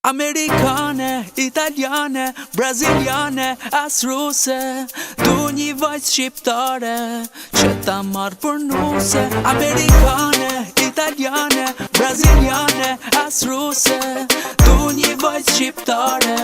Amerikane, italiane, braziliane, as ruse. Du një vajzë shqiptare që ta marrë për nuse. Amerikane, italiane, braziliane, as ruse. Du një vajzë shqiptare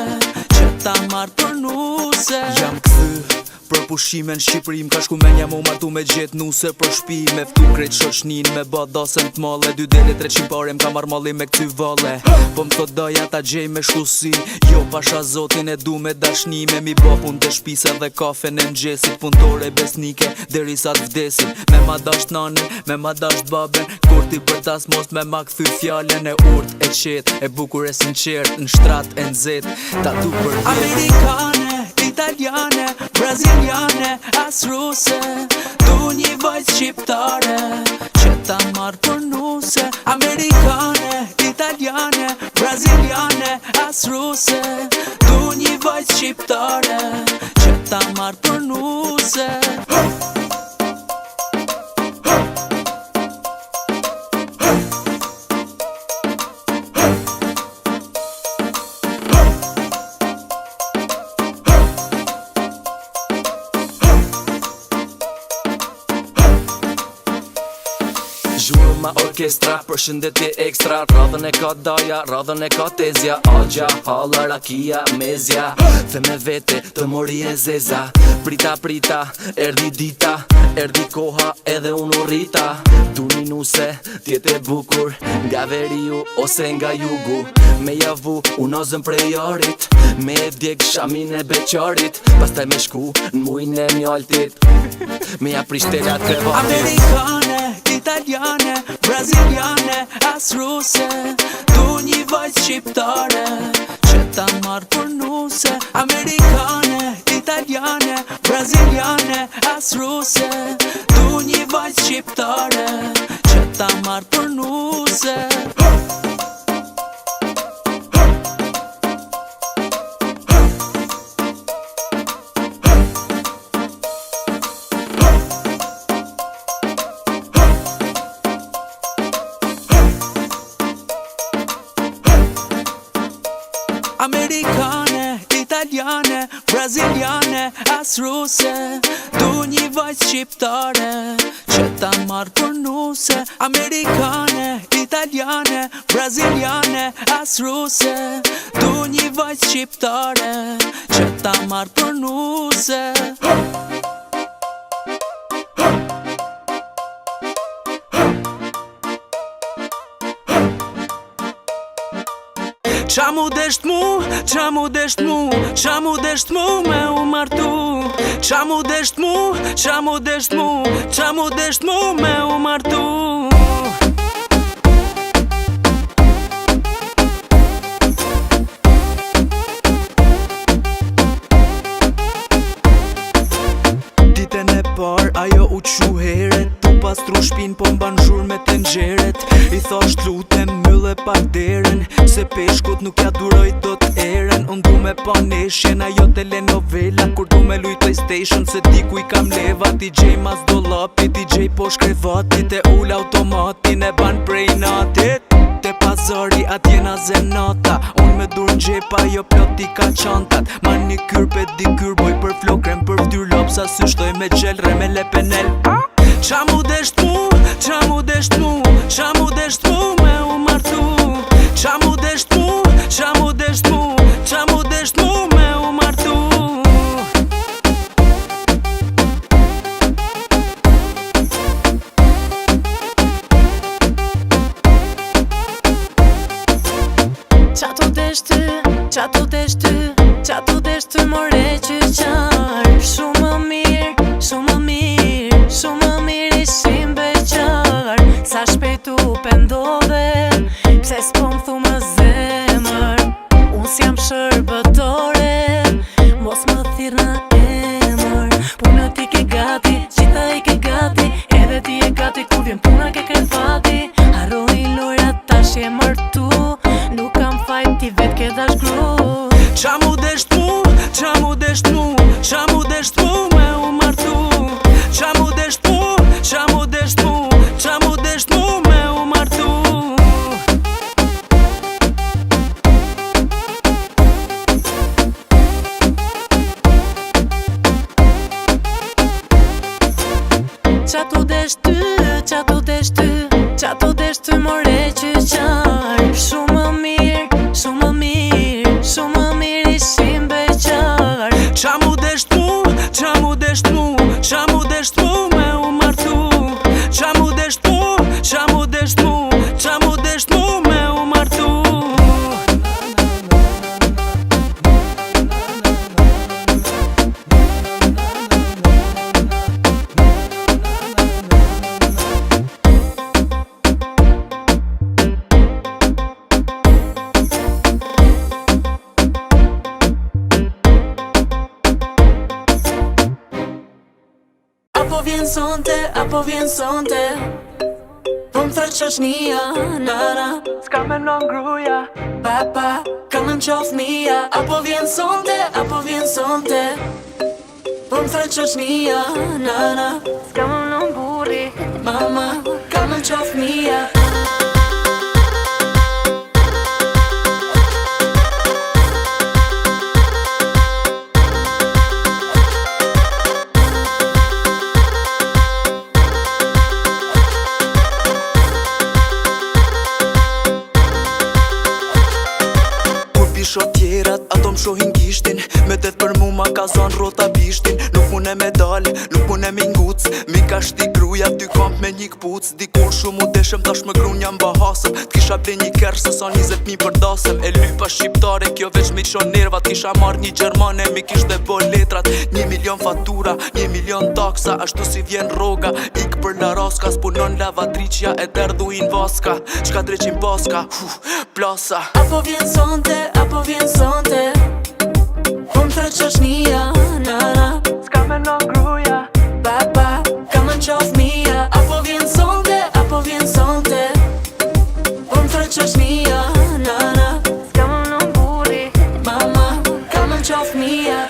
që ta marrë për nuse. Jam këthy për pushime në Shqipëri, m'ka shku menja mu martu me gjetë nuse për shpi. Me ftu krejt shoshnin me ba dasën t'male, 2 dele 300 pare m'ka marrë malli me këty vale. Po m'thot doja ta gjej me shkusi, jo pasha zotin e du me dashni. Me mi ba pun të shpisa dhe kafe në ngjesit, punëtore besnike deri sa t'vdesin. Me ma dasht nanin, me ma dasht baben, kurti për tas mos me ma këthy fjallën e urt e qet, e bukur e sinqert, në shtrat e nxet, tatu për jet. Amerikane, italiane, braziliane, as ruse. Du një vajzë shqiptare që ta marrë për nuse. Amerikane, italiane, braziliane, as ruse. Du një vajzë shqiptare që ta marrë për nuse. Zhurma orkestra, përshëndetje ekstra. Radhën e ka daja, radhën e ka tezja. Agja, halla, rakia, mezja. Dhe me vete të mori e zeza. Prita, prita, erdi dita, erdi koha edhe unë rrita. Duni nuse, tjetë e bukur, nga veriu ose nga jugu. Me javu, unozën prej jarit, me e djek shamin e beqarit. Pastaj me shku në mujnë e mjaltit, me ja prishtelat krevatit. Amerikane, italiane, braziliane, as ruse. Du një vajzë shqiptare që ta marrë për nuse. Amerikane, italiane, braziliane, as ruse. Du një vajzë shqiptare që ta marrë për nuse. Amerikane, italiane, braziliane, as ruse. Du një vajzë shqiptare që ta marrë për nuse. Amerikane, italiane, braziliane, as ruse. Du një vajzë shqiptare që ta marrë për nuse. Qa mu desht mu, qa mu desht mu, qa mu desht mu me u martu. Qa mu desht mu, qa mu desht mu, qa mu desht mu me u martu. Ditën e par ajo u qu heret, tu pastru shpin po mban zhur me të nxeret. I thosht lutem mylle pak deren, se peshkut nuk ja duroj do t'eren. Unë du me pa neshjen, ajo telenovela, kur du me luj PlayStation, se ti ku i kam leva. Ti gjej mas do lapi, ti gjej po shkrevatit, e ull automatin e ban prej natit. Te pazari atje na zenata, unë me dur n'gjepa, jo plot i ka qantat. Manikyr, pedikyr, boj për flokrem, për vdyr lopsa, sy shtoj me gjelre, me lepenel. Qa mu desht mu, qa mu desht mu, qa mu desht mu me u martu. Qa mu desht mu, qa mu desht mu, qa mu desht mu me u martu. Qa tu desht ty, qa tu desht ty, qa tu desht ty more qyqar. Shumë më mirë, shumë më mirë, shumë më mirë ishim beqar. Sa shpejt u pendove, pse s'po m'thu më zemër. Unë s'jam shërbëtore, mos më thirr në emër. Puna ti ke gati, qita i ke gati, edhe ti e gati, kur vjen puna ke krevati. Harroi lojra tash je mërtu, nuk kam fajt ti vet ke dash gru. Qa mu sonte, apo vjen sonte. Po m'thër qashnia, nana. S'ka me non gruja. Papa, ka më n'qof mija. Apo vjen sonte, apo vjen sonte. Po m'thër qashnia, nana. S'ka më non burri. Mama, ka më n'qof mija. Shot tjerat, ato m'shohin gishtin. Me det për mu ma ka zon rota bishtin. Nuk mune me dal, nuk mune me nguc. Mi ka shti gruja, ty kamp me një kpuc. Dikon shumë u deshem, tash me grunja m'bahasëm. T'kisha ble një kerë, se sa 20.000 për dasëm. E lypa shqiptare, kjo veç mi qon nervat. Kisha marr një gjermane, mi kishte bo letrat. 1 milion fatura, 1 milion taksa. Ashtu si vjen roga, ik për la raska. S'punon lavatriqja, e derdhuin vaska. Qka dreqin paska, plasa. Apo vjen sonte, apo vjen sonte. Po m'thër qashnia, nana. S'ka me non gruja. Papa, ka më n'qof mija. Apo vjen sonte, apo vjen sonte. Po m'thër qashnia, nana. S'ka më non burri. Mama, ka më n'qof mija.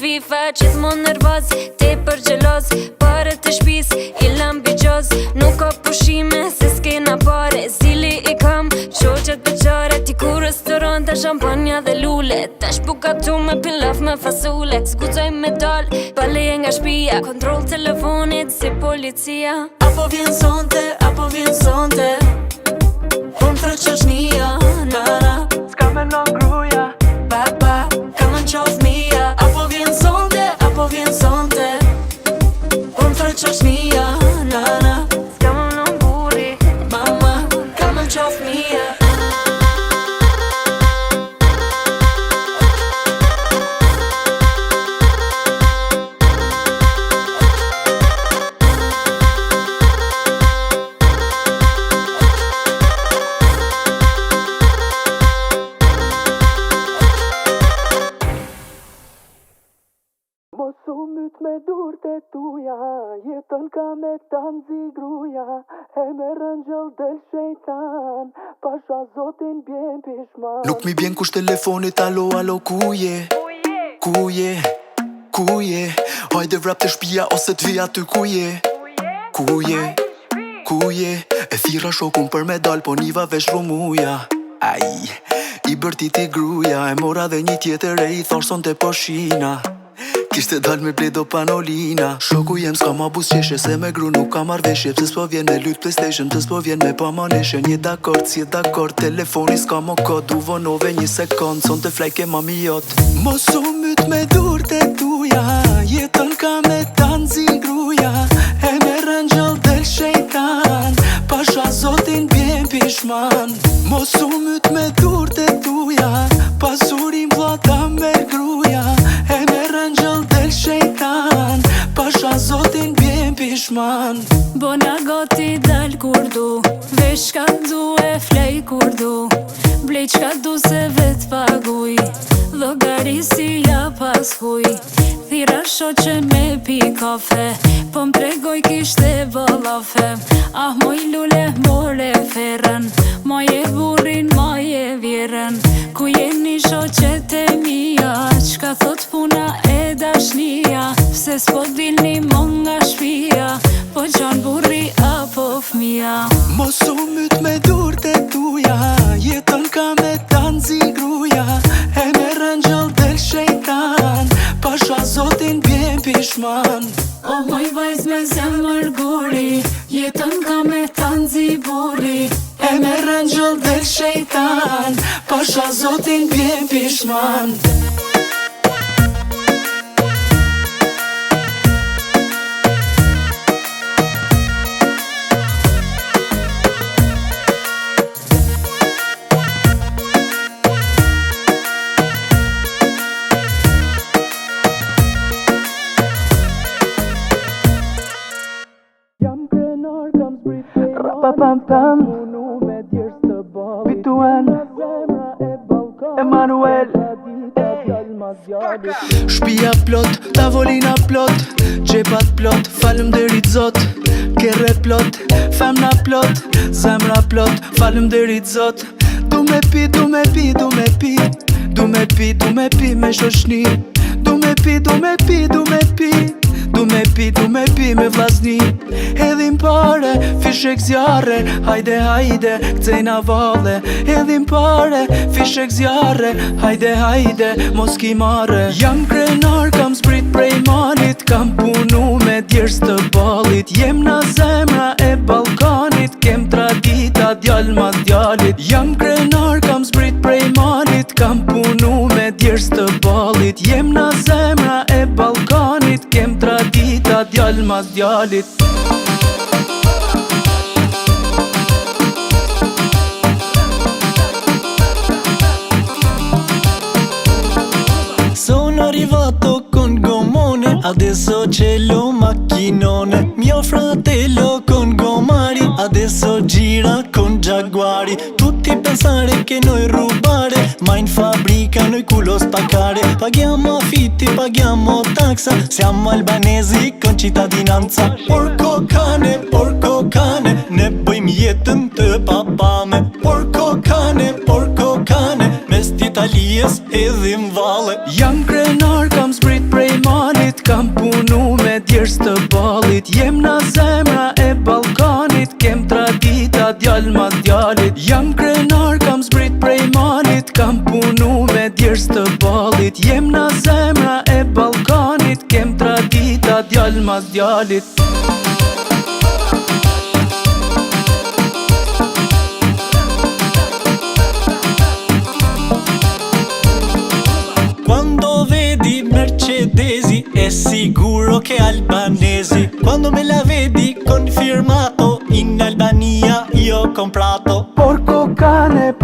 FIFA, gjithmon nervoz, te për gjeloz. Pare të shpis, i lambi gjoz. Nuk ka pushime, se s'kena pare. Zili i kam, qoqet beqare. Ti ku restoran, ta shampanja dhe lule. Tash bukatu me pilaf me fasule. S'guxoj me dal, paleje nga shpia. Kontrol telefonit si policia. Apo vjen sonte, apo vjen sonte. Po m'thër qashnia, nana. S'ka me non gruja. Papa, ka më n'qof mija. Apo vjen sonte, apo vjen sonte. Po m'thër qashnia, nana. S'ka më non burri. Mama, ka më n'qof mija. Mos u myt me durët e tuja, jetën ka me tanzi gruja. E me rëngjëll del shejtan, pasha zotin bjen pishman. Nuk mi bjen kush telefonit, alo, alo, kuje? Kuje, kuje? Hajde vrap të shpia ose t'vija ty kuje? Kuje, kuje? E thira shokun për me dal, po niva vesh rumuja. Aj, i bërtiti gruja, e mora dhe një tjetër e i thorë son të poshina. Kishte dal me bledo panolina. Shoku jem s'ka ma bus qeshe, se me gru nuk ka marr veshje. Pse s'po vjen me lut PlayStation, pse s'po vjen me pa maneshe. Një dakord, si e dakord, telefoni s'ka mo kod. U vonove një sekund, son të flajke mami jot. Mos u myt me durët e tuja, jetën ka me tanzi gruja. E me rëngjëll del shejtan, pasha zotin bjen pishman. Mos u myt me durët e tuja, pasurim vllata mer gruja. E me rëngjëll del shejtan, pasha zotin bjen pishman. Bona goti dal kur du, vesh ka du e flej kur du. Blej qka du se vet paguj, llogarisi ja pas huj. Thira shoqen me pi kafe, po m'tregoj kishte balafe. Ah moj lule more ferën, maje burin maje vjerën. Ku jeni shoqet e mija, qka thot puna e dashnia. Pse s'po dilni mon nga shpia, po qan burri apo fmija. Mos u myt me durët e tuja, jetën ka me tanzi gruja. E me rëngjëll del shejtan, pasha zotin bjen pishman. O moj vajz me zemër guri, jetën ka me tanzi burri. E me rëngjëll del shejtan, pasha zotin bjen pishman. Pam Bituen Emanuel Shpia plot, tavolina plot, gjepat plot, falënderit zot. Kerre plot, femna plot, zemra plot, falënderit zot. Du me pi, du me pi, du me pi, du me pi, du me pi me shoshni. Du me pi, du me pi, du me pi, du me pi, du me pi me vllazni. Hedhim pare, fishek zjarre, hajde hajde, kcejna valle. Hedhim pare, fishek zjarre, hajde hajde, mos ki mare. Jam krenar, kam sprit prej malit, kam punu me djerës të ballit. Jem na zemra e Ballkanit, kem tradita djal ma djalit. Jam krenar, kam sprit prej malit, kam punu me djerës të ballit. Jem na zemra e Ballkanit, kem tradita djal ma djalit. Sono arrivato con gommone, adesso ce l'ho macchinone. Mio fratello con gomari, adesso gira con giaguari. Tutti pensare che noi rubare, ma in fabbrica noi culo spaccare. Paghiamo affitti, paghiamo taxa, siamo albanesi con cittadinanza. Porco cane, ne bëjmë jetën të papame. Porco cane, mes t'Italies hedhim valle. Jam krenar, kam sprit prej malit, kam punu me djerës të ballit. Jem na zemra e Ballkanit, kem tradita djal ma djalit. Jam krenar, kam sprit prej malit, kam punu me djerës të ballit. Jem na zemra e Ballkanit, kem tradita djal ma djalit. Quando vedi Mercedesi è sicuro che albanesi. Quando me la vedi confermato, in Albania io ho comprato. Porco cane,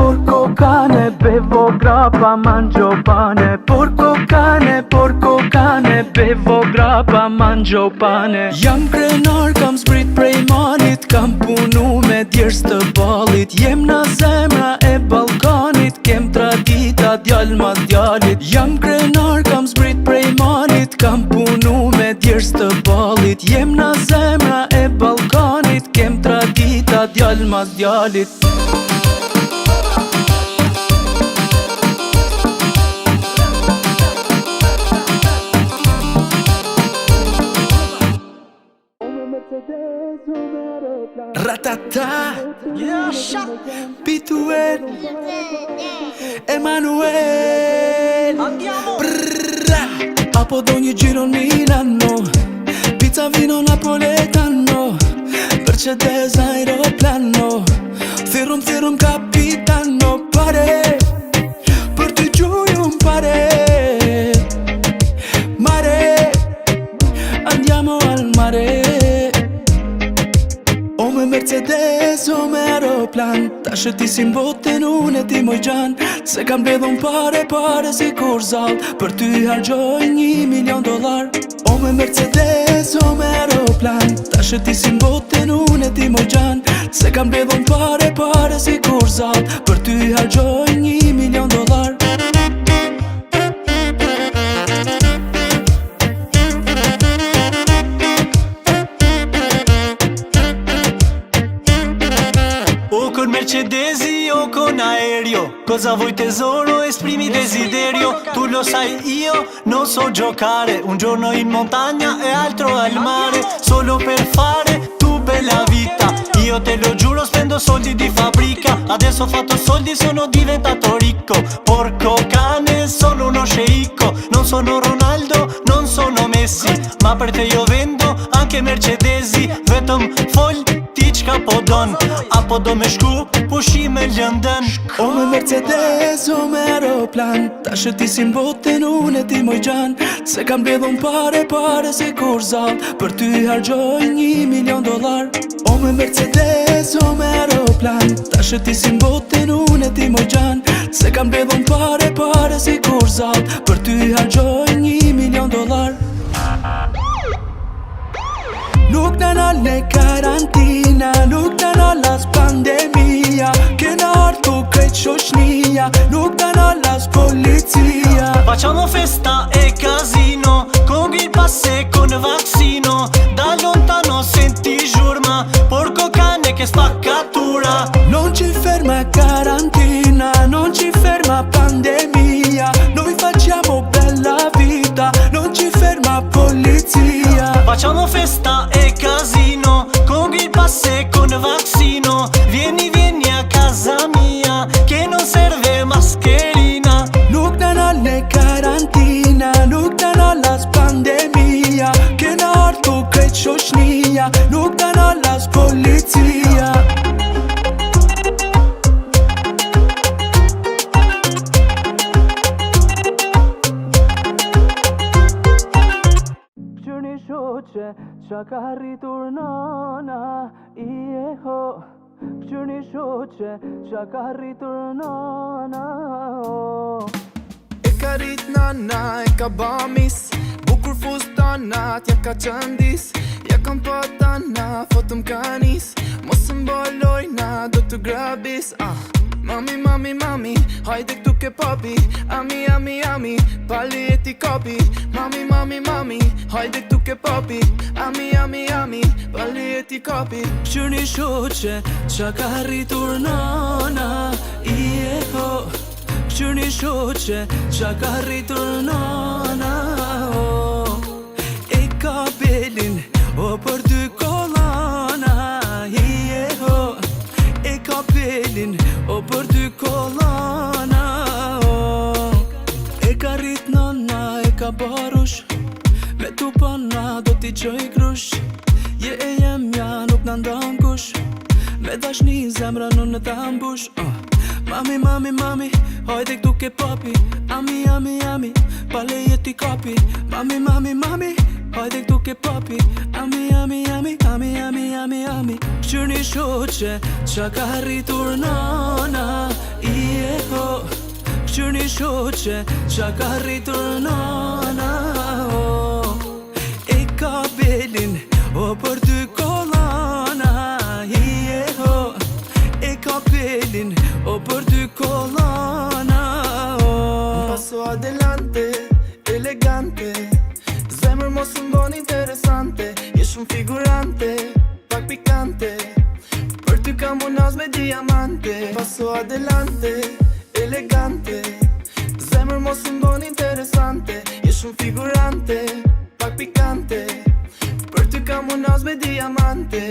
bevo grappa, mangio pane. Porco cane, bevo grappa, mangio pane. Jam krenar, kam sprit prej malit, kam punu me djerës të ballit. Jem na zemra e Ballkanit, kem tradita djal ma djalit. Jam krenar, kam sprit prej malit, kam punu me djerës të ballit. Jem na zemra e Ballkanit, kem tradita djal ma djalit. Ratata Bituen Emanuel Apo do një giro Milano, pizza vino napoletano, Mercedes aeroplano, thirum capitano. Pare, për ty gjuju m'pare, mare, andiamo al mare. O me Mercedes, o me aeroplan, tash e ti si m'boten, unë e ti moj gjan. Se kam bledhun pare si kur zall, për ty hargjoj $1 milion. O me Mercedes, o me aeroplan, tash e ti si m'boten, unë e ti moj gjan. Se kam bledhun pare si kur zall, për ty hargjoj $1 milion. O con Mercedesi o con aereo, cosa vuoi tesoro, esprimi desiderio. Tu lo sai, io non so giocare, un giorno in montagna e altro al mare, solo per fare tu bella vita. Io te lo giuro, spendo soldi di fabbrica, adesso ho fatto soldi, sono diventato ricco. Porco cane, sono uno sceicco, non sono Ronaldo, non sono Messi, ma per te io vendo anche Mercedesi. Vetëm fol ti qka po don, apo do me shku pushime Lëndën. O me Mercedes, o me aeroplan, tash e ti si m'boten, unë e ti moj gjan. Se kam bledhun pare si kur zall, për ty hargjoj $1 milion. O me Mercedes, o me aeroplan, tash e ti si m'boten, unë e ti moj gjan. Se kam bledhun pare si kur zall, për ty hargjoj $1 milion. Nuk në në karantina, nuk në në la polizia. Facciamo festa e casino, con il passe con vaccino. Da lontano senti giurma, porco cane che spaccatura. Non ci ferma quarantina, non ci ferma pandemia. Noi facciamo bella vita, non ci ferma polizia. Facciamo festa e casino, con il passe con vaccino. Vieni, vieni a casa mia, che non serve mascherina. Nuk na në karantina, nuk na në las pandemia. Kena artu krejt shoqnia, nuk na në las policia. Qërni shoqe, qa ka rritur nana, i e ho. Qërni shoqe, qa ka rritur nana, oh. E ka rrit nana, e ka bamis, bukur fustanat, ja ka qëndis. Ja kam patana, fotëm kanis, mos mbolojna, do të grabis. Mami, mami, mami, hajde këtu ke papi. Ami, ami, ami, pali e ti kapi. Mami, mami, mami, hajde këtu ke papi. Ami, ami, ami, pali e ti kapi. Qërni shoqe, qa ka rritur nana, i e ho. Qërni shoqe, qa ka rritur nana, oh. E ka belin, o për dy kolana, i e ho. E ka belin, o për dy kolana, oh. E ka rrit nana, e ka barush, me tu pana do t'i qoj grush. Je e jemja, nuk në ndan kush, me dashni zemra nuk në ta mbush. Mami, mami, mami, hajde këtu ke papi. Ami, ami, ami, pale jeti kapi. Mami, mami, mami, hajde këtu ke papi. Ami, ami, ami, ami, ami, ami, ami. Qërni shoqe, qa ka rritur nana, i e ho. Qërni shoqe, qa ka rritur nana, oh. E ka belin, o për dy kolana, i e ho. E ka belin, o për dy kolana, oh. Paso adelante, elegante, zemër mos më bon interesante. Je shumë figurante, pak pikante, për ty kam unaz me diamante. Paso adelante, elegante, zemër mos më bon interesante. Je shumë figurante, pak pikante, për ty kam unaz me diamante.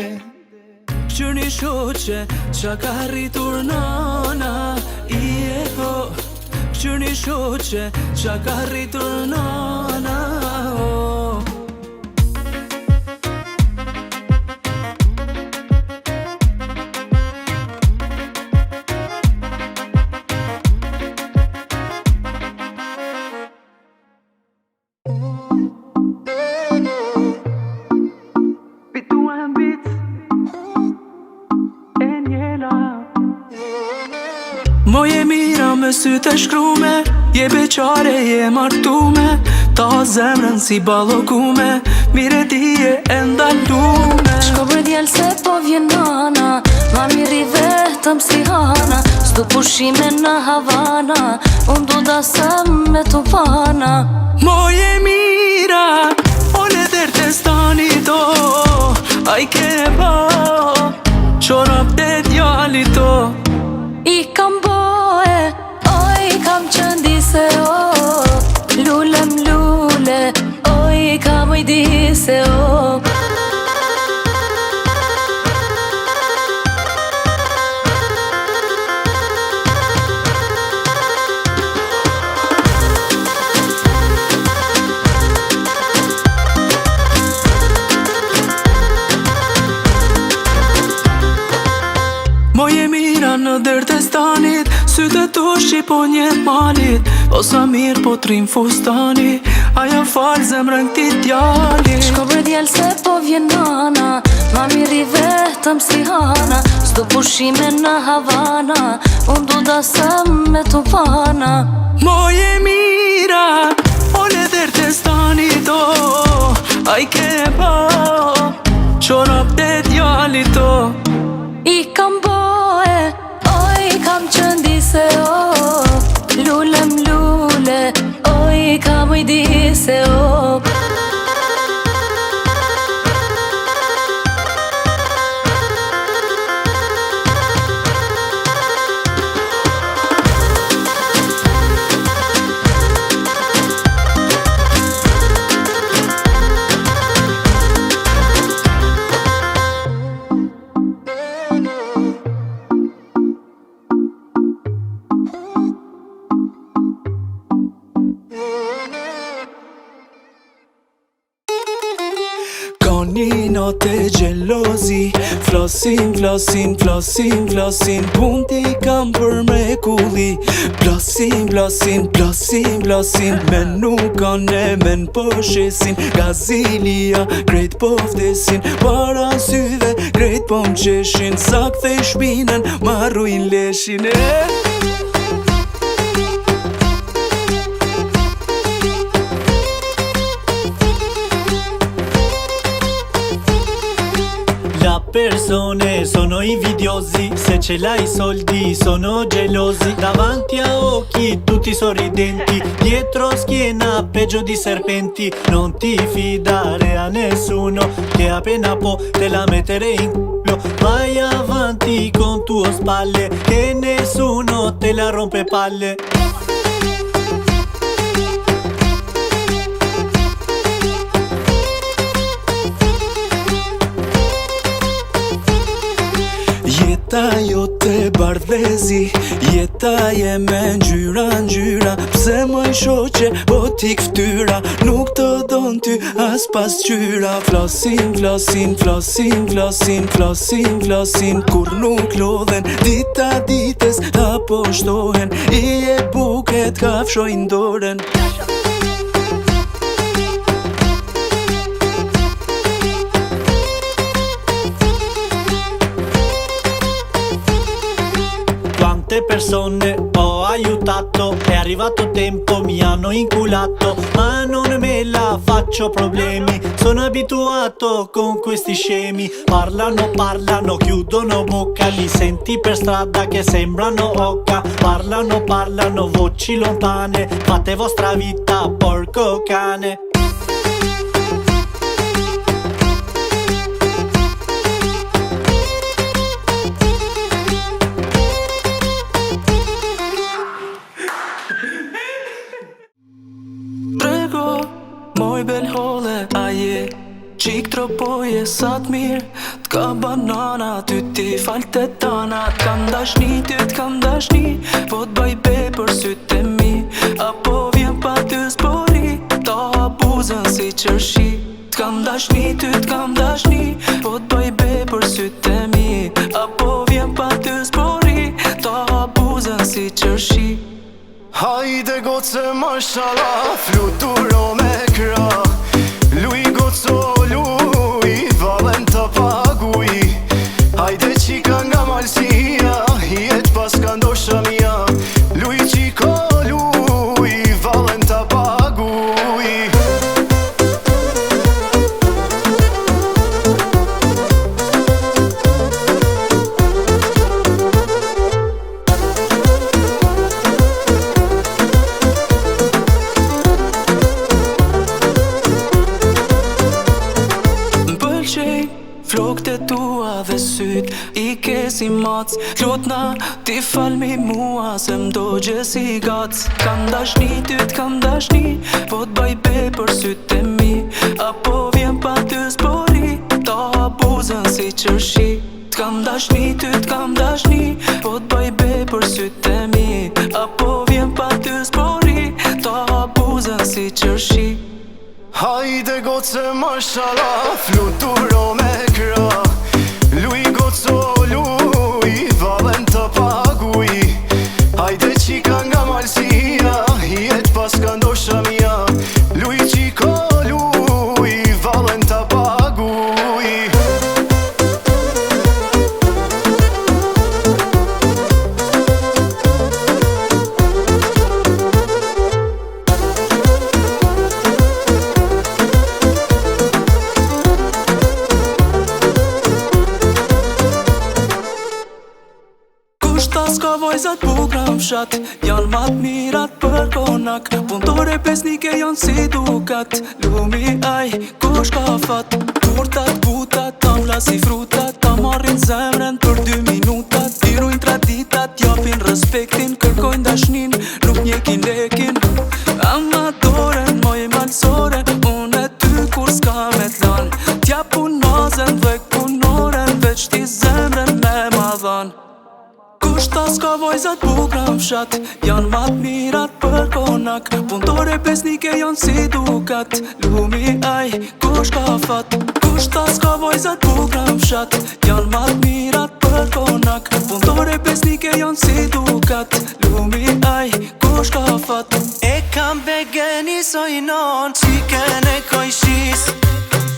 Qërni shoqe, qa ka rritur nana, i e ho. Qërni shoqe, qa ka rritur nana, oh. Moje mira me sytë e shkrume, je beqare, je martume. Ta zemrën si balokume, mire ti e ndalume. Shko bre djel se po vjen nana, ma miri vetëm si hana. S'du pushime në Havana, unë du da sëm me tu pana. Moje mira, ole der të stani do, aj ke ba, qorap të djali to. I kam boe, oj kam qëndise, o lulem lule, oj kam ujdise, o. Moje mira në dërë të stanit, sytë tu shqipo njët malit. O sa mirë po trim fustani, aja falë zemrën këti djalit. Shko bre djel se po vjen nana, ma miri vetëm si hana. S'du pushime në Havana, unë du da sëm me tu pana. Moje mira, ole dërë të stanit do, aj ke ba, qorap të djalit to. I kam boe, oj kam qëndise, o lulem lule, ka mujdi se o Një note gjelozi Flosin, flosin, flosin, flosin Punti kam për mrekulli Plosin, plosin, plosin, plosin Men nuk kanë men po shesin Gazilia, krejt po vdesin Para syve, krejt po mqeshin Sa kthej shpinën, marruin leshin La persone sono invidiosi, se ce l'hai soldi sono gelosi. Davanti a occhi tutti sorridenti, dietro schiena peggio di serpenti. Non ti fidare a nessuno, che appena può te la mettere in culo. Vai avanti con tue spalle, che nessuno te la rompe palle. Jeta jote bardhezi, jeta je me ngjyra Pse më shoqe, po t'i kftyra Nuk të don ty as pas qyra Flosin, flosin, flosin, flosin, flosin, flosin Kur nuk lodhen, dita dites apo shtohen I e buket kafshojnë dorën Quante persone ho aiutato, è arrivato tempo, mi hanno inculato, ma non me la faccio problemi, sono abituato con questi scemi, parlano, parlano, chiudono bocca, li senti per strada che sembrano oca, parlano, parlano, voci lontane, fate vostra vita, porco cane. Moj bel hole, aje Qik tropoje sa t'mirë T'ka banana, ty ti falte tana T'kam dashni, ty t'kam dashni Po t'baj be për sytë e mi Apo vjen pa ty zbori Ta abuzën si qërshi T'kam dashni, ty t'kam dashni Po t'baj be për sytë e mi Apo vjen pa ty zbori Ta abuzën si qërshi Hajde goce mashallah, fluturo me kra Luj goco luj, valen të paguj Hajde qika nga malsia, jet pas ka ndosha mia Luj qiko luj, valen të paguj Flokët e tua dhe syt I ke si mac Lutna ti falmi mua Se m'do gjesi gac Kam dashni ty t'kam dashni Po t'baj be për syt e mi Apo vjen pa ty zbori Ta abuzën si qërshi T'kam dashni ty t'kam dashni Po t'baj be për syt e mi Apo vjen pa ty zbori Ta abuzën si qërshi Hajde goce mashallah, fluturo me kra Luj goco luj, valen të paguj Hajde qika nga malsia, jet pas ka ndosha mia Luj qiko luj, valen të paguj S'ka vojzat bukra fshat janë ma t'mirat për konak. Punëtore pesnike janë si dukat. Lumi aj, kush ka fat? Turtat, butat, tamla si frutat. Ta marrin zemren për 2 minutat. Tirujnë traditat, japin respektin. Kërkojnë dashnin, nuk njekin lekin. Amatoren, moj malsoren, unë e ty kur s'ka me t'lan. T'ja punozen, vek punoren, veç ti zemren me ma dhan. Kushta s'ka vojzat bukra fshat janë ma t'mirat për konak. Punëtore pesnike janë si dukat. Lumi aj, kush ka fat? Kushta s'ka vojzat bukra fshat janë ma t'mirat për konak. Punëtore pesnike janë si dukat. Lumi aj, kush ka fat? E kam begeni sojnon, qiken e kojshis.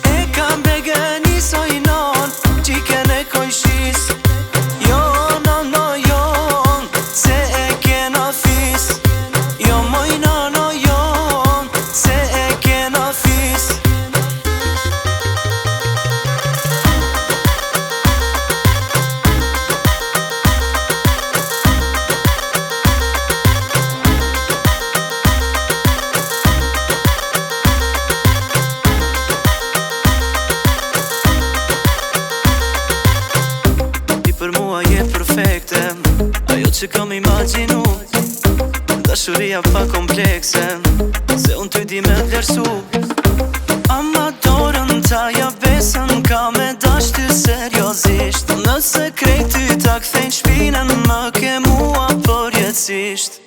E kam begeni sojnon, qiken e kojshis. Jo, no, no, jo, se e kena fis. Jo, moj, no, no, jo, se e kena fis. Për mua je perfekte, ajo që kam imaginu. Dashuria pa komplekse, se unë ty di me vlerësu. Amatorën ta ja besën, ka me dash ty seriosisht. Nëse krejt ty ta kthejnë shpinën, më ke mua përjetësisht.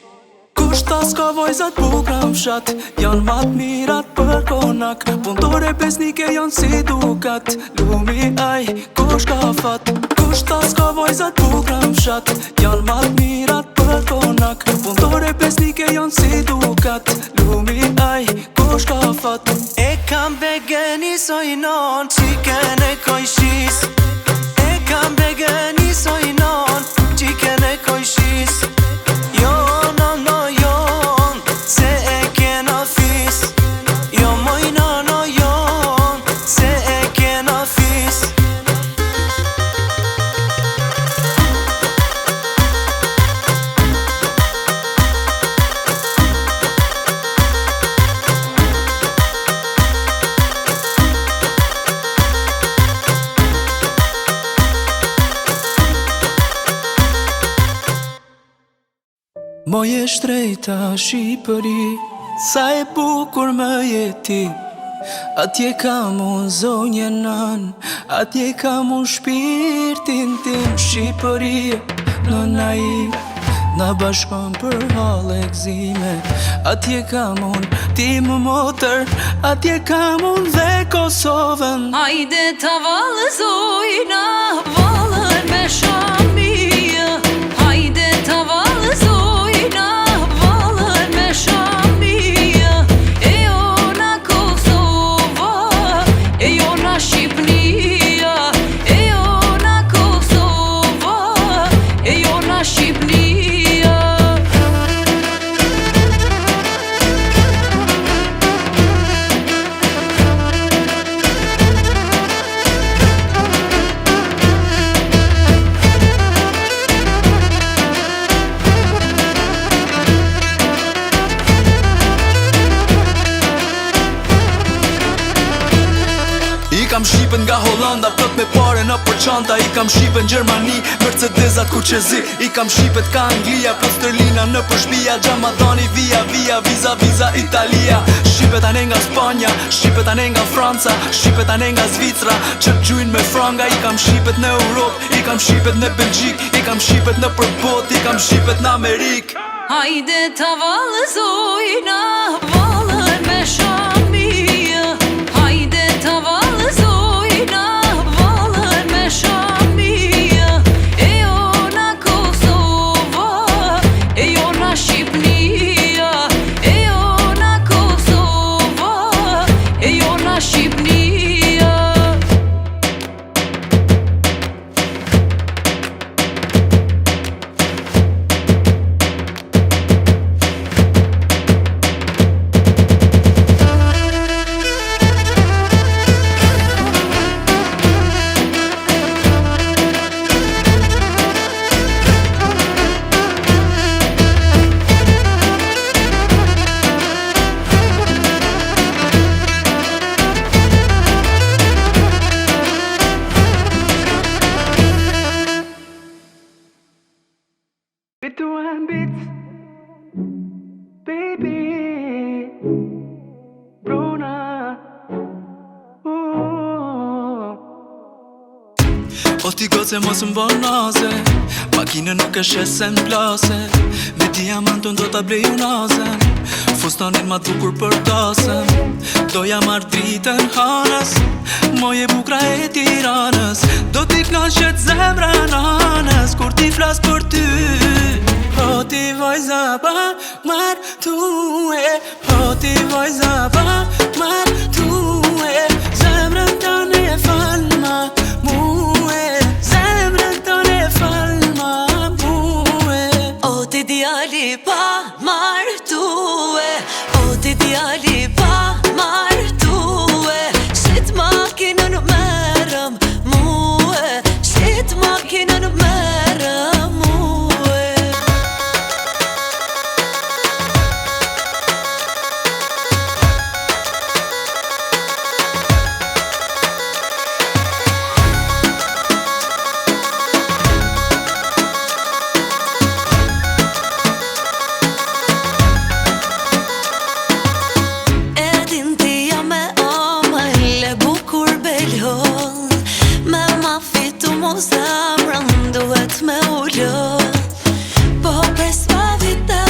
Kushta s'ka vojzat bukra fshat janë ma t'mirat për konak. Punëtore pesnike janë si dukat. Lumi aj, kush ka fat? Kushta s'ka vojzat bukra fshat janë ma t'mirat për konak. Punëtore pesnike janë si dukat. Lumi aj, kush ka fat? E kam begeni sojnon, qiken e kojshis. E kam begeni sojnon, qiken e kojshis. Jo, no, no, jo, se e kena fis. Jo, moj, no, no, jo, se e kena fis. Moje shtrejta Shqipëri, sa e bukur më jeti. Atje kam unë zonjën nan, atje kam unë shpirtin tim. Shqipëri, në naiv, na bashkon për halë e gzime. Atje kam unë ti më motër, atje kam unë dhe Kosovën. Hajde ta vallëzojna, vallën me shamia. Hajde ta vallëzojna, vallën me shamia. E ona Kosova, e ona Shqipnia. E ona Kosova, e ona Shqipnia. I kam Shqipën nga Hollanda, plot me pare në përçanta. I kam Shqipën Gjermani, Mercedesat Kuqezi. I kam Shqipët ka Anglia, plot sterlina në përshpia. Gjamadani via via, viza viza Italia. Shqipët ane nga Spanja, Shqipët ane nga Franca. Shqipët ane nga Zvicra, që gjujnë me franga. I kam Shqipët në Europë, i kam Shqipët në Belgjik. I kam Shqipët në përbot, i kam Shqipët në Amerikë. Hajde ta vallëzojna, vallën me shamia. Hajde ta vallëzojna, vallën me shamia. E ona Kosova, e ona Shqipnia. E ona Kosova, e ona Shqipnia. ti goce mos m'bon naze, makine nuk e shesen plase, me diamantun do ta blej unazen, fustanin ma t'bukur për tasën, doja marrë dritën hanës, moje bukra e Tiranës, do t'i knaqet zemra nanës, kur ti flas për ty. O ti vajza pa martue, o ti vajza pa martue, zemrën tane e falma muhe, zemrën tane e falma muhe. O ti djali pa martue, o ti djali pa martue, shit makinën merëm muhe, shit makinën merëm muhe. Zemrën duhet me ullot, po pres pa vite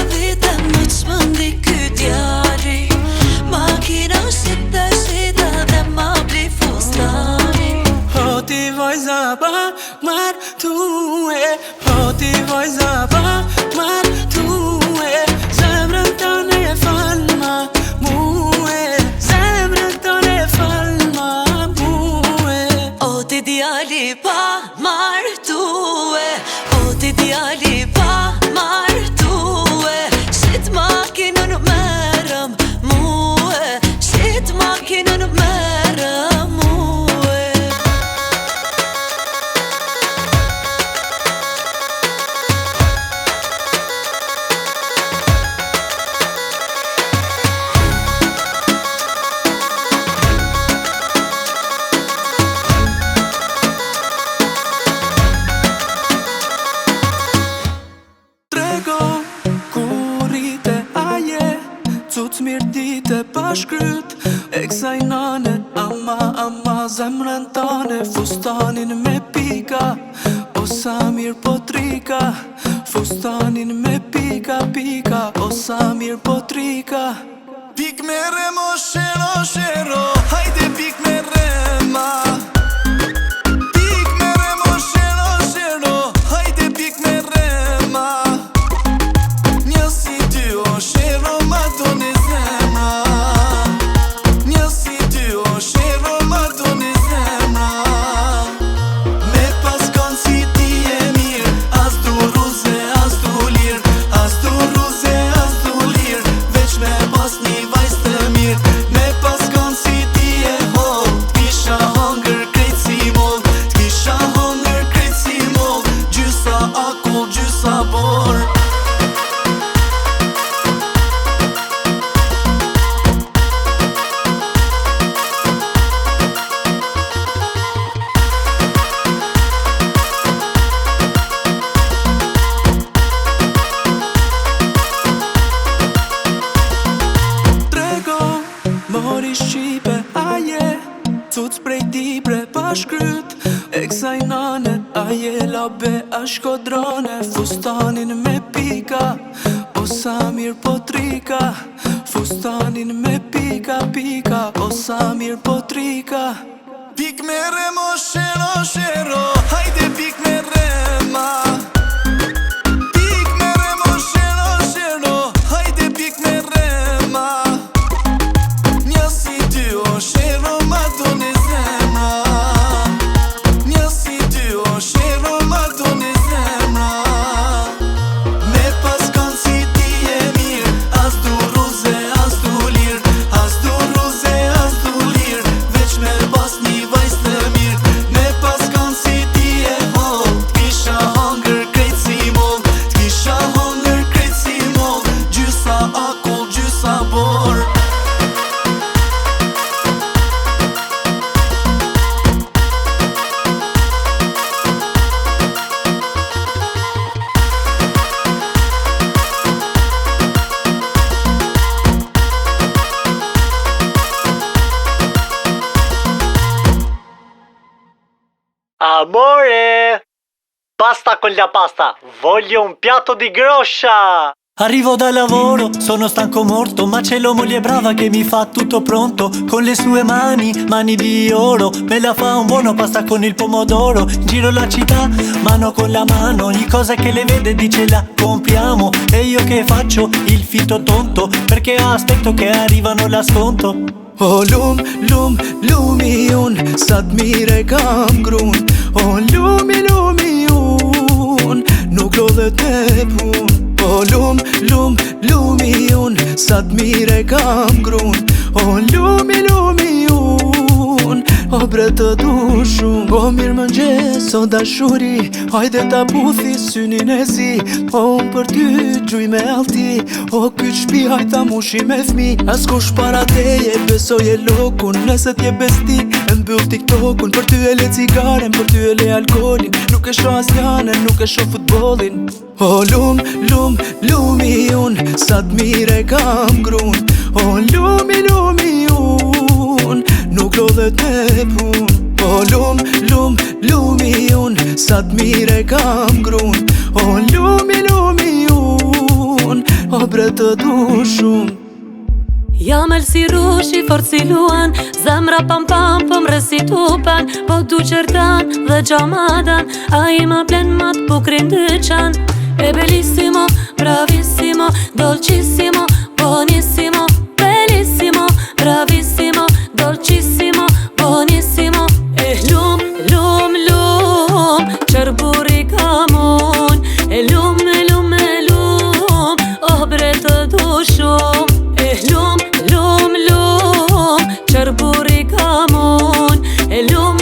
më qmëndi ky djali, makina shite dhe ma bli fustani. O ti vajza pa martue, o ti vajza pa martue, zemrën tane e falma muhe, zemrën tane e falma muhe. O ti djali pa martue, o ti djali pa martue, shit makinën merëm muhe, shit makinën merëm muhe. Cuc mirë dite pa shkryt, e kësaj nane, ama zemrën tane, fustanin me pika, o sa mirë po trika, fustanin me pika, o sa mirë po trika. Pik me remo, shero, hajde pik me rema. Pik me remo, shero, hajde pik me rema. Një si ty o shero, ma do në zemra. Një si ty o shero, ma do në zemra. Me pas kanë si ti e mirë, as du ruze, as du lirë, as du ruze, as du lirë, veç me pas një vajzë të mirë. Me pas kanë si ti e hollë, t'kisha hangër krejt si mollë, t'kisha hangër krejt si mollë, gjysa akull, gjysa borë. Mori shqipe, aje, cuc prej dibre pa shkryt, e kësaj nane, aje labe a shkodrone, fustanin me pika, o sa mirë po trika, fustanin me pika, o sa mirë po trika. Pik me remo, shero, hajde pik me rema. Pik me remo, shero, hajde pik me rema. Një si ty o shero, ma do në zemra. Një si ty o shero, ma do në zemra. Me pas kanë si ti e mirë, as du ruze, as du lirë, as du ruze, as du lirë, veç me pas një vajzë të mirë. Me pas kanë si ti e hollë, t'kisha hangër Amore! Pasta con la pasta, voglio un piatto di groscia! Arrivo da lavoro, sono stanco morto, ma c'è la moglie brava che mi fa tutto pronto. Con le sue mani di oro, me la fa un buono pasta con il pomodoro. Giro la città, mano con la mano, ogni cosa che le vede dice la compriamo. E io che faccio? Il fitto tonto, perché aspetto che arrivano la sconto. O lumi unë, sa t'mire kam grun. O lumi unë, nuk lodhet e pun. O lumi unë, sa t'mire kam grun. O lumi unë, o bre të du shumë. O mirë mëngjes, o dashuri, hajde ta puthi synin e zi. O unë për ty gjuj me alti, o kyç shpi hajta mushi me fmi. As kush para teje besoj e lokun, nëse t'je besti e mbyll TikTokun. Për ty e le cigaren, për ty e le alkoholin, nuk e shoh asnjanën, nuk e shoh futbollin. O lumi unë, sa t'mire kam grun. O lumi unë, nuk lodhet e pun. O lumi unë, sa t'mire kam grun. O lumi unë, o bre të du shumë. Jam el si rushi, fort si luan, zemra pam po mresitupen. Po du qertan dhe gjamadan, a i ma plen mat bukrin dyqan. E bellissimo, bravissimo, dolcissimo, buonissimo. Bellissimo, bravissimo, dolcissimo, buonissimo. E lum, qerburi kamun. E lum, oh bre të du shumë. E lum, qerburi kamun. E lum,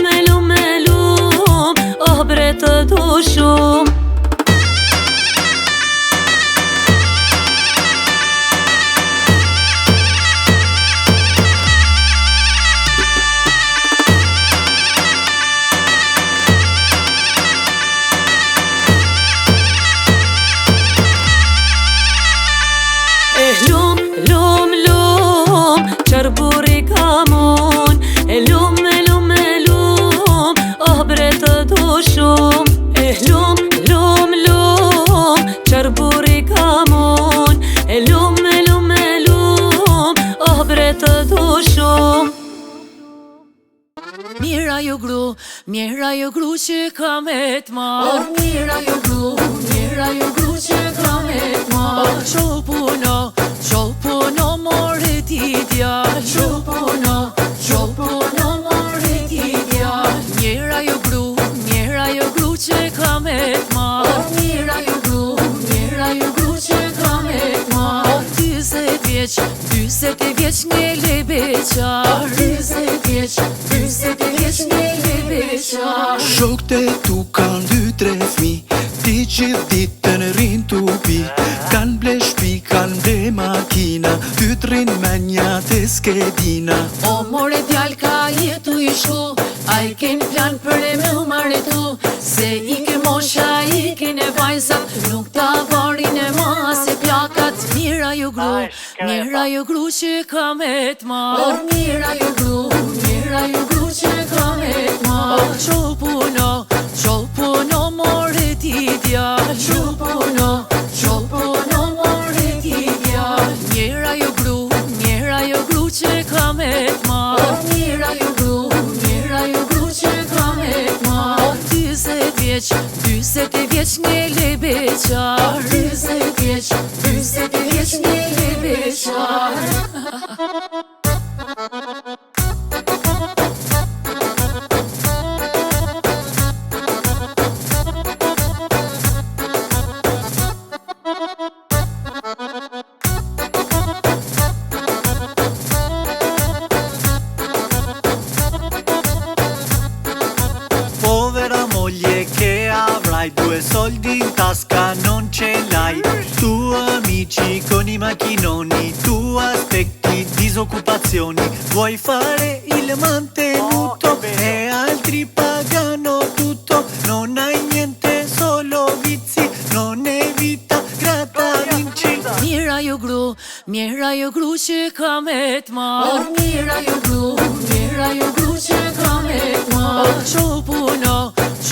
oh bre të du shumë. Qerburi kamun. E lum, oh bre të du shumë. E lum, qerburi kamun. E lum, oh bre të du shumë. Mira ju gru që kam e t'mar. Mira ju gru që kam e t'mar. Qo puno more ti djall. Qo puno more ti djall. Mira ju gru që kam e t'mar. Mira ju gru që kam e t'mar. 20 vjeç një lebeqar. 20 vjeç një lebeqar. Shokët e tu kanë 2-3 fmi, ti gjithë ditën rinë tupi. Kanë ble shpi, kanë ble makina, 2-3 me nja të skedina. O more djall ka jetu i shku, a i ken plan për e me u maritu. Se i ke mosha, i ke ne vajzat, nuk ta varin e ma se plakat. Mira ju gru që kam e t'mar. Mira ju gru që kam e t'mar. Qo puno more ti djall. Qo puno more ti djall. Mira ju gru që kam e t'mar. Mira ju gru që kam e t'mar. 20 vjeç një lebeqar. 20 vjeç një lebeqar. Povera moglie che avrai, 2 soldi in tasca non ce l'hai. Tu amici con i macchinoni, tu aspetti disoccupazioni. Vuoi fare il mantenuto e altri pagano tutto. Non hai niente, solo vizi, non è vita, grata vinci. Mira ju gru që kam e t'mar. Mira ju gru që kam e t'mar. Qo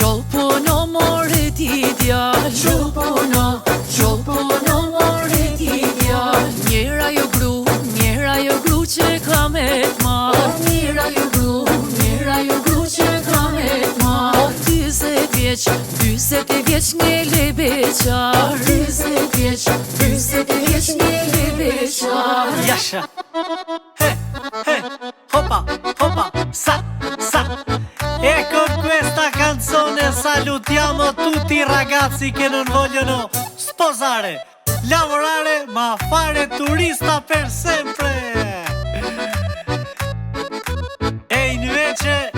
vjeç një libeqar 20 vjeç një libeqar Jasha. Hoppa, sa. E con questa canzone salutiamo tutti i ragazzi che non vogliono sposare, lavorare ma fare turista per sempre. E invece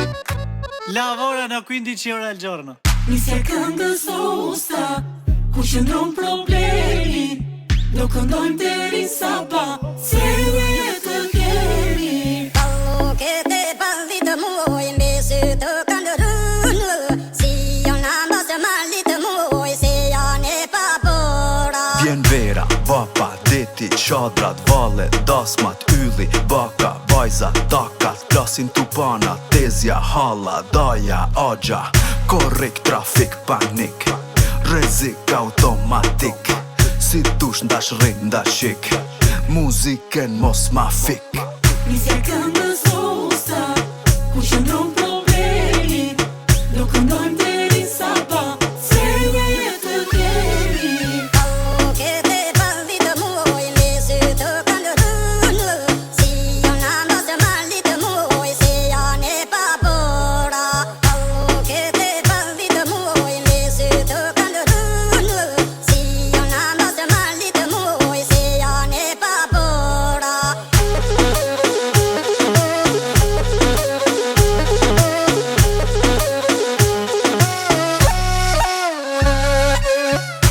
lavorano 15 ore al giorno. Nisja këngës usta, ku qëndron problemi, do këndojmë deri sa pa, se një jetë kemi. Pallo che te parli de moi, invece te candorun, si ona mos mali de moi, se janë pa bora. Vjen vera, vapa, deti, qadrat, valle, dasmat, ylli, baka, vajza, takat, plasin tupana, tezja, halla, daja, agja, korrik, trafik, panik, rrezik automatik, si dush ndash rrin, ndash shik, muziken mos ma fik. Nisja këngës usta, ku qëndron problemi, do këndojmë deri sa pa, se një jetë kemi. Pallo che te parli de moi, invece te candorun, si ona mos mali de moi, se janë pa bora. Pallo che te parli de moi, invece te candorun, si ona mos mali de moi, se janë pa bora.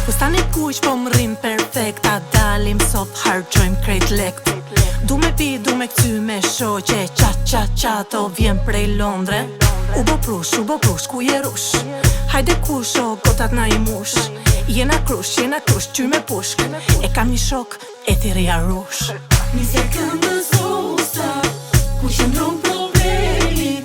Fustani kuq po më rrim perfekt, a dalim sot hargjojmë krejt lekt. Du me pi, du me këty me shoqe, qa to vjen prej Londre. U bo prush, ku je rush? Hajde kush, o gotat na I mush. Jena krush, qy me pushk, e kam një shok, e thirrja rush. Nisja këngës usta, ku qëndron problemi,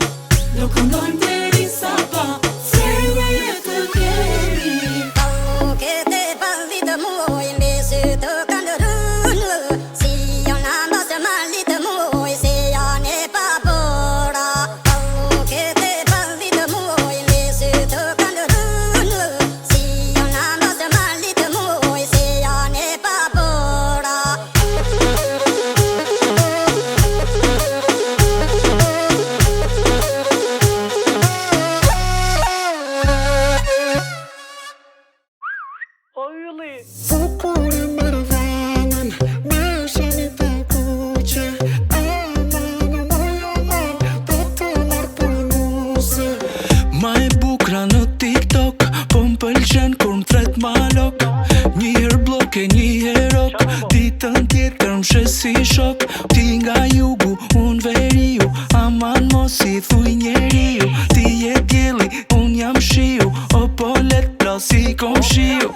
do këndojmë deri sa pa, se një jetë kemi. Pallo che te parli de moi, invece te candorun, si ona mos mali de moi, se janë pa bora. Pallo che te parli de moi, invece te candorun, si ona mos mali de moi, se janë pa bora. O ylli. Ma e bukra në TikTok, po m'pëlqen kur m'thret malok. Një herë bloke, një herë rock, ditën tjetër m'shes si shok. Ti nga jugu, unë veriu, aman mos I thuj njeriu. Ti je djeli, unë jam shiu, o po let plasi kom shiu.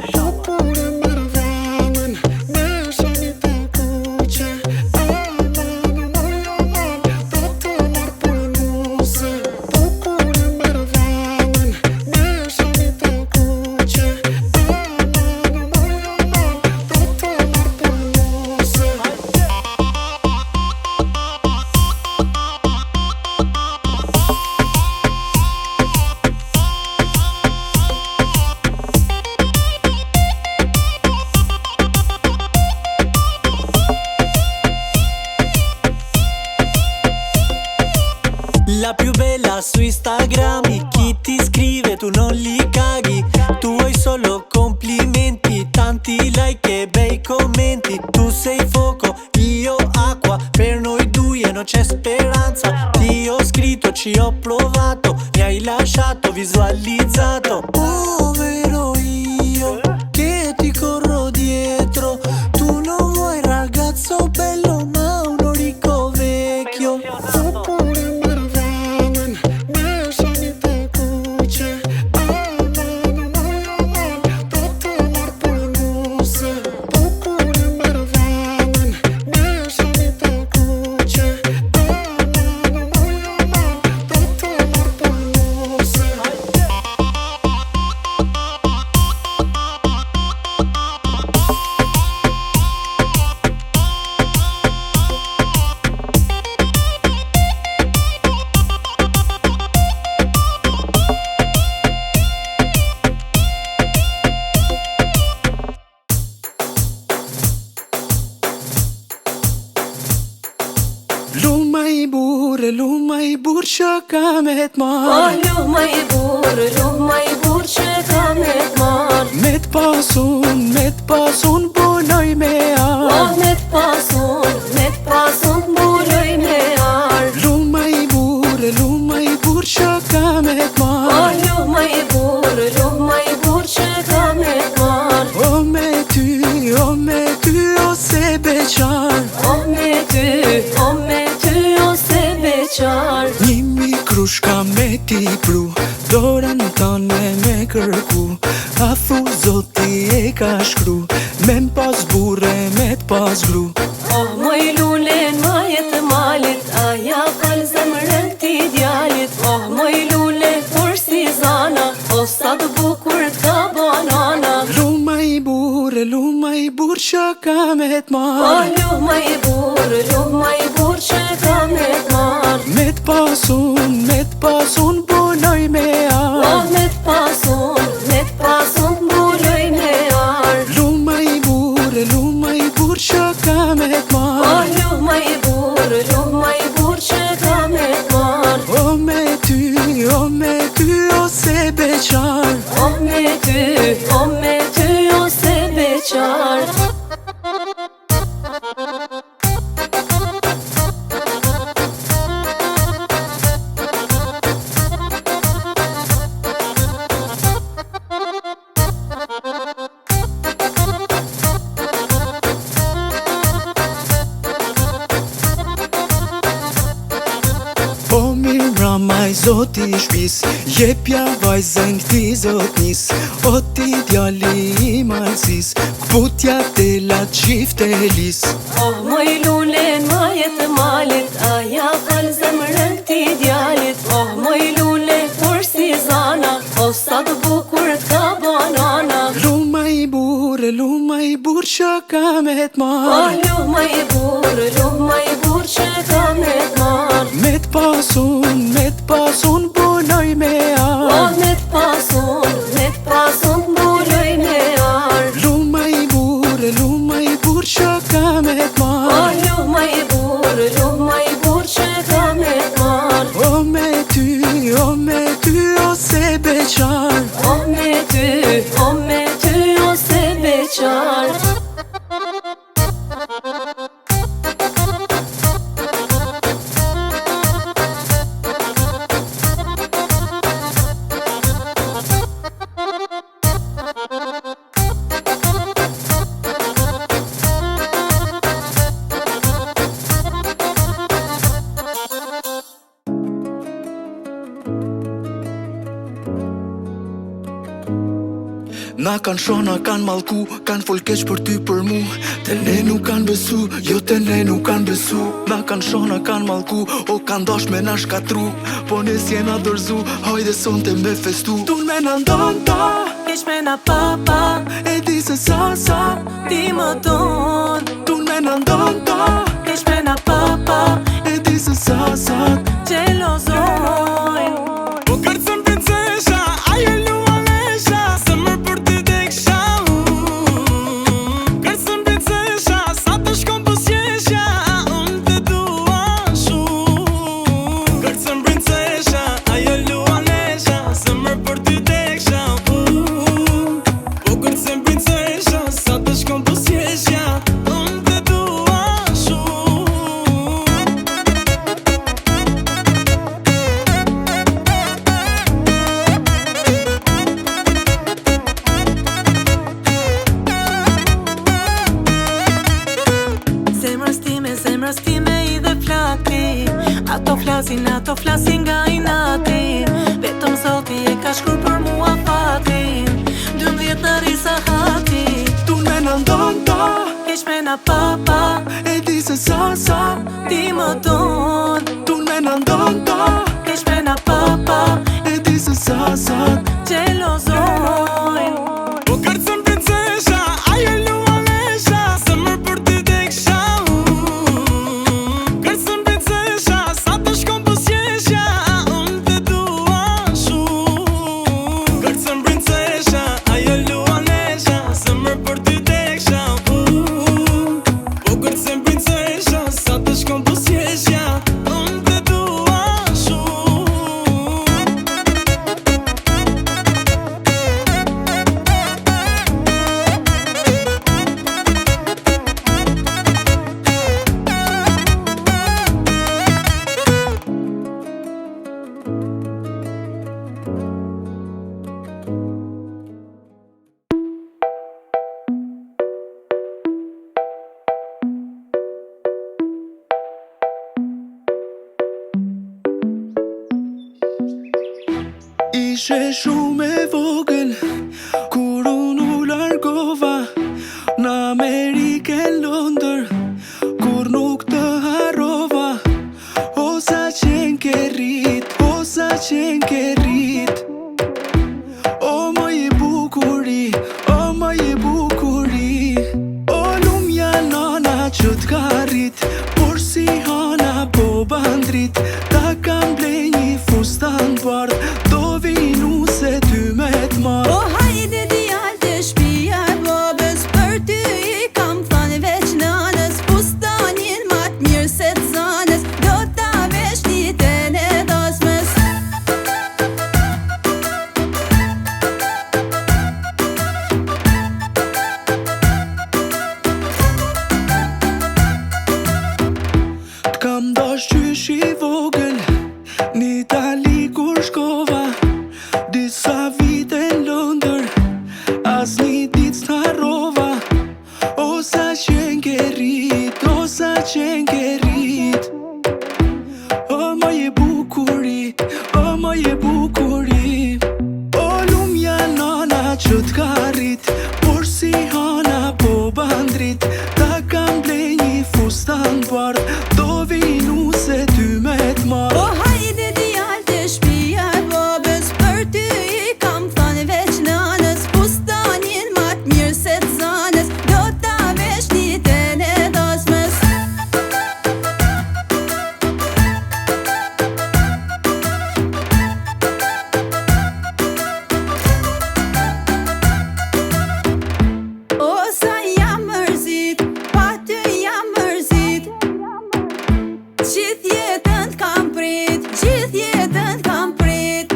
La più bella su Instagram, chi ti scrive tu non li caghi. Tu vuoi solo complimenti, tanti like e bei commenti. Tu sei fuoco, io acqua, per noi due non c'è speranza. Ti ho scritto, ci ho provato, mi hai lasciato visualizzato. Povero io, che ti corro dietro. Tu non vuoi ragazzo bello, ma uno ricco vecchio. luma i burë që ka me t'marr. Oh, luma i burë që ka me t'marr. Me t'pasun buloj me ar. Oh, me t'pasun buloj me ar. Luma i burë që ka me t'marr. Oh, luma i burë që ka me t'marr. O me ty ose beqar. Oh, me ty ose beqar. Një mikrushka me t'i pru, dorën tëne me kërku. A thu zoti e ka shkru, me m'pas burre me t'pas gru. Oh, moj lulen majet të malit, aja fal zemrën ti djalit. Oh, moj lule kur si zana, o sa të bukur t'ka banana. Luma i burë që ka me t'marr. Oh, luma i burë që ka me t'marr. Me t'pasun buloj me ar. Oh, me t'pasun buloj me ar. Luma i burë që ka me t'marr. Oh, luma i burë që ka me t'marr. O me ty ose beqar. Oh, me ty ose beqar. Po mira maj zoti shpis, jepja vajzën këti zotnis. O ti djali i malsis, këputja tela qifte lis. Oh, moj lulen majet të malit, aja fal zemrën ti djalit. Oh, moj lule kur si zana, o sa të bukur t'ka banana. Luma i burë që ka me t'marr. Oh, luma i burë që ka me t'marr. Me t'pasun buloj me ar. Oh, me t'pasun buloj me ar. Luma i burë që ka me t'marr. Oh, luma i burë që ka me t'marr. O me ty ose beqar. Oh, me ty ose beqar. Na kanë shona, kanë malku, kanë fol keq për ty për mu. Te ne nuk kanë besu, jo te ne nuk kanë besu. Na kanë shona, kanë malku, o kanë dash me na shkatru. Po ne s'jena dorzu, hajde sonte me festu. Tun me na ndon ta, Keq me na papa, e di se sa ti më don. Tun me na ndon ta, Keq me na papa, e di se sa gjelozojn. Po kërcën princesha, ajo lua lesha, se mërë për ty deksha. Kërcën princesha, sa të shkon po s'jesha, unë të dua shumë. Kërcën princesha, ajo lua lesha, se mërë për ty deksha. Po kërcën princesha, sa të shkon po s'jesha, unë të dua shumë. Zemrës time i dhe flakti, ato flasin nga inati. Vetëm zoti e ka shkruar për mua fatin, 12 në risa hati. Tun me na ndon ta, Keq me na papa, e di se sa ti më don. Tun me na ndon ta, Keq me na papa, e di se sa gjelozojn. Po kërcën princesha, ajo lua lesha, se mërë për ty deksha. Kërcën princesha, sa të shkon po s'jesha, unë të dua shumë. Kërcën princesha, ajo lua lesha, se mërë për ty deksha. Po kërcën princesha, sa të shkon po s'jesha, Ishe shumë e vogël kur unë u largova në Amerikë e Londër, kur nuk të harrova. O sa qenë ke rrit, o sa qenë ke rrit. O më je bukuri, o më je bukuri. O lumja nana që t'ka rrit, por si hana po bandrit. Ta kam blej një fustan bardh, do vinu se ty me t'marr. O hajde djallë të shpia e babës, për ty I kam thane veç nanës. Fustanin ma t'mirë se t'zanës, do ta vesh ditën e dasmës. T'kam dash qysh I vogël n'Itali kur shkova, disa vite n'Londër, as një dit s'harrova. O sa qenë ke rrit, o sa qenë ke rrit. O më je bukuri, o më je bukuri. O lumja nana që t'ka rrit, por si hana po bandrit. Ta kam blej një fustan bardh, do vinu se ty me t'marr. O hajde djallë të shpia e babës, për ty I kam thane veç nanës. Fustanin ma t'mirë se t'zanës, do ta vesh ditën e dasmës. O sa jam mërzit, pa ty jam mërzit. Gjithë jetën t'kam prit, gjithë jetën t'kam prit.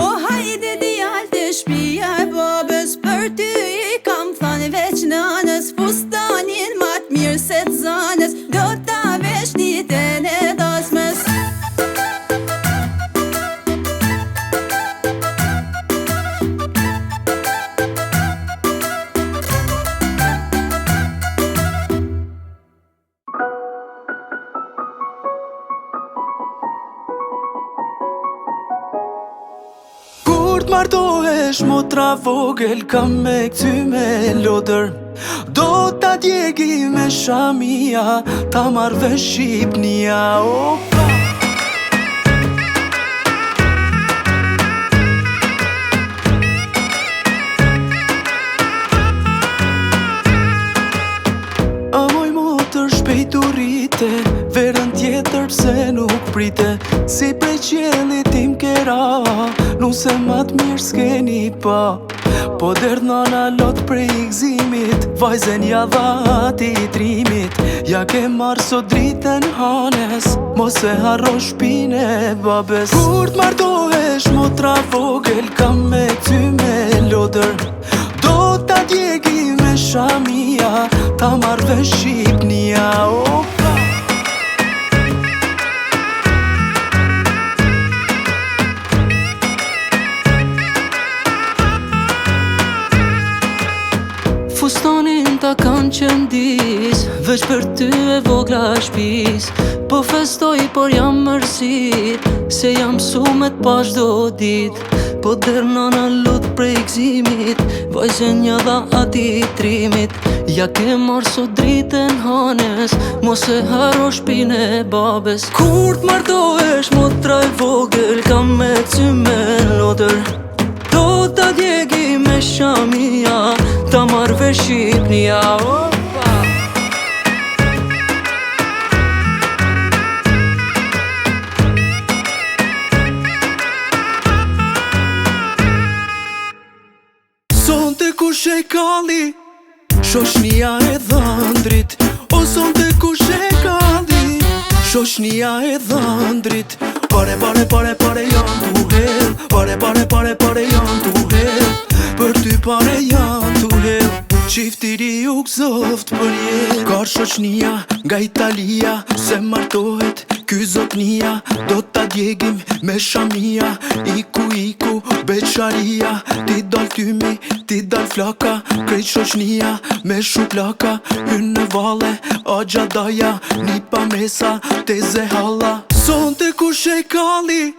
O hajde djallë të shpia e babës, për ty I kam thane veç nanës. Fustanin ma t'mirë se t'zanës, do ta vesh ditën e dasmës. Kur t'martohesh motra vogël, kam me këty me lodër. Do ta djegi me shamia, ta marrë vesh Shqipnia. Opa! A moj motër shpejt u rrite, verën tjetër pse nuk prite. Si prej qelit tim kera, nuse ma t'mirë s'keni pa. Po derdh nana lot prej I gzimit, vajzen ja dha ati I trimit. Ja ke marrë sot dritën hanes, mos e harro shpine e babes. Kur t'martohesh motra vogël, kam me ty me lodër. Do ta djegi me shamia, ta marrë vesh Shqipnia. Opa! Fustanin ta kanë qëndis, veç për ty e vogla shpis. Po festoj, por jam mërzit, se jam su me t'pash do dit. Po der nana lut prej gzimit, vajzen ja dha ati trimit. Ja ke marrë sot dritën hanes, mos e harro shpine e babes. Kur t'martohesh motra e vogël, kam me ty me lodër. Do ta djegi me shamia, ta marrë vesh Shqipnia. Opa! Sonte kush e kalli, shoshnia e dhëndrit. O sonte kush e kalli, shoshnia e dhëndrit. Pare, pare, pare, pare janë t'u hel. Pare, pare, pare, pare janë t'u hel. Për ty pare janë t'u hel. Qiftiri u gëzoft për jetë. Ka shoqnia nga Italia, se martohet ky zotnia. Do ta djegim me shamia, iku iku beqaria. Ti dal tymi, ti dal flaka, krejt shoqnia me shuplaka. Hyn në valle, a gjadaja, nipa mesa, te zehalla. Sonte kush e kalli,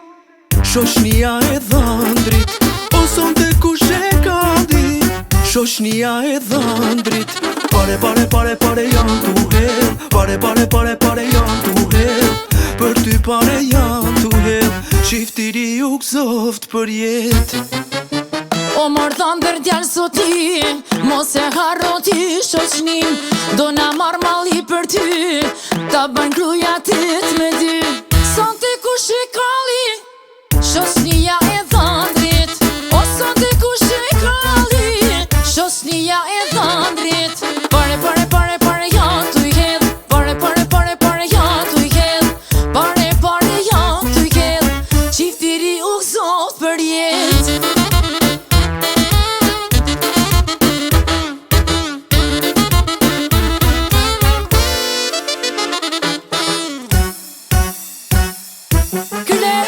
Shoshnia e dhëndrit, o sonte kush e ka di. Shoshnia e dhëndrit. Pare, pare, pare, pare janë tu hell. Pare, pare, pare, pare janë tu hell. Për ty pare janë tu hell. Qiftiri u gëzoft për jet. O mërë thëndër djallë soti, mos e harro ti shoqnin. Do na marrë malli për ty, ta bën kruja tit me dy. Sonte kush e kalli, shoqnia e dhëndrit. O sonte kush e kalli, shoqnia e dhëndrit. Pare, pare, pare, pare janë tu i hedh. Pare, pare, pare, pare janë tu i hedh. Pare, pare janë tu i hedh. Qiftiri u gëzoft për jet.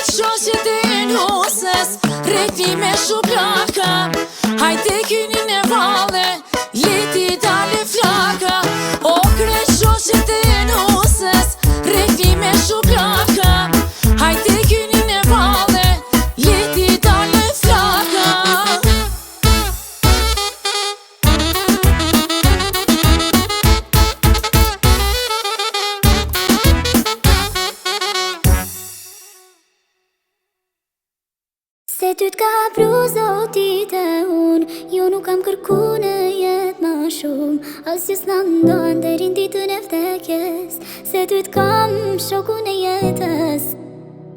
Shoqet e nusës, rejti me shuplaka. Hajde kyni në valle, leti dale flaka. O kre shoqet e nusës, rejti me shuplaka. Hajde kyni në valle, leti dale flaka. Se ty t'ka pru zotit e unë, jo nuk kam kërku në jetë ma shumë. Asjes në ndonë derin ditën e vdekjes, se ty t'kam shoku në jetës.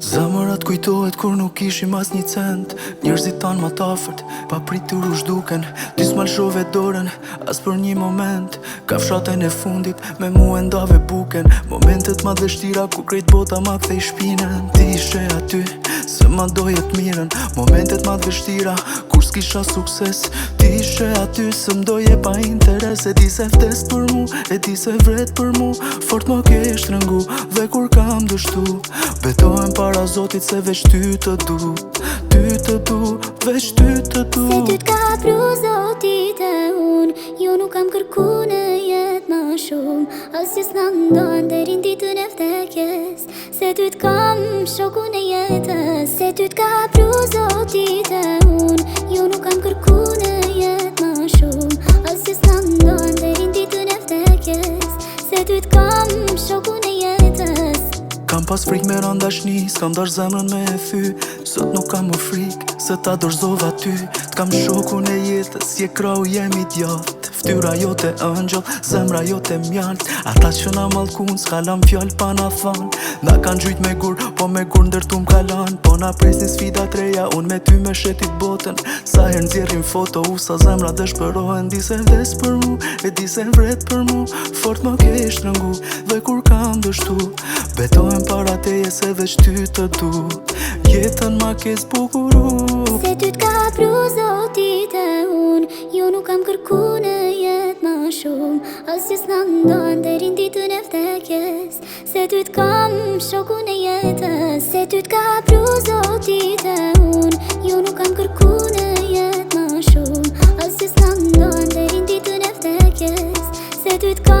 Zemërat kujtohet kur nuk ishim as një cent. Njerëzit tanë ma tafërt, pa pritur u shduken. Ti s'malshove dorën, as për një moment. Ka fshatën e fundit, me mu e ndave buken. Momentet ma dështira, ku krejt bota ma kthej shpinën. Ti ishe aty, se ma dojet miren. Momentet ma dështira, kur s'kisha sukses. Ti ishe aty, se m'doje pa interes. E di se ftes për mu, e di se vret për mu. Fort ma ke shtrëngu, dhe kur kam dështu, betohem para Zotit se veç ty të du. Ty të du, veç ty të du. Se ty t'ka pru zotit e unë, jo nuk kam kërku në jetë ma shumë. Asjes në ndonë derin ditën e vdekjes, se ty t'kam shoku në jetës. Se ty t'ka pru zotit e unë, jo nuk kam kërku në jetë ma shumë. Asjes në ndonë derin ditën e vdekjes, se ty t'kam shoku në jetës. Kam pas frik me randashni, s'kam dash zemrën me e thy. Sot nuk kam më frik, se ta dorëzova ty. T'kam shokun e jetës, je krau jemi djatë. Ftyra jote ëngjëll, zemra jote mjalt. Ata që na mallkun, s'kalam fjall pa na than. Na kan gjujt me gur, po me gur ndërtu m'kalan. Po na presni sfida treja, unë me ty me shetit botën. Sa her nxjerrim foto, u sa zemra dëshpërohen. Di se vdes për mu, e di se vret për mu. Fort më ke shtrëngu, dhe kur kam dështu, betohem para teje se veç ty të du. Jetën ma ke zbukuru. Se ty t'ka pru zotit e unë, jo nuk kam kërku në jetë ma shumë. Asjes në ndonë derin ditën e vdekjes, se ty t'kam shoku në jetës. Se ty t'ka pru zotit e unë, jo nuk kam kërku në jetë ma shumë. Asjes në ndonë derin ditën e vdekjes, se ty t'kam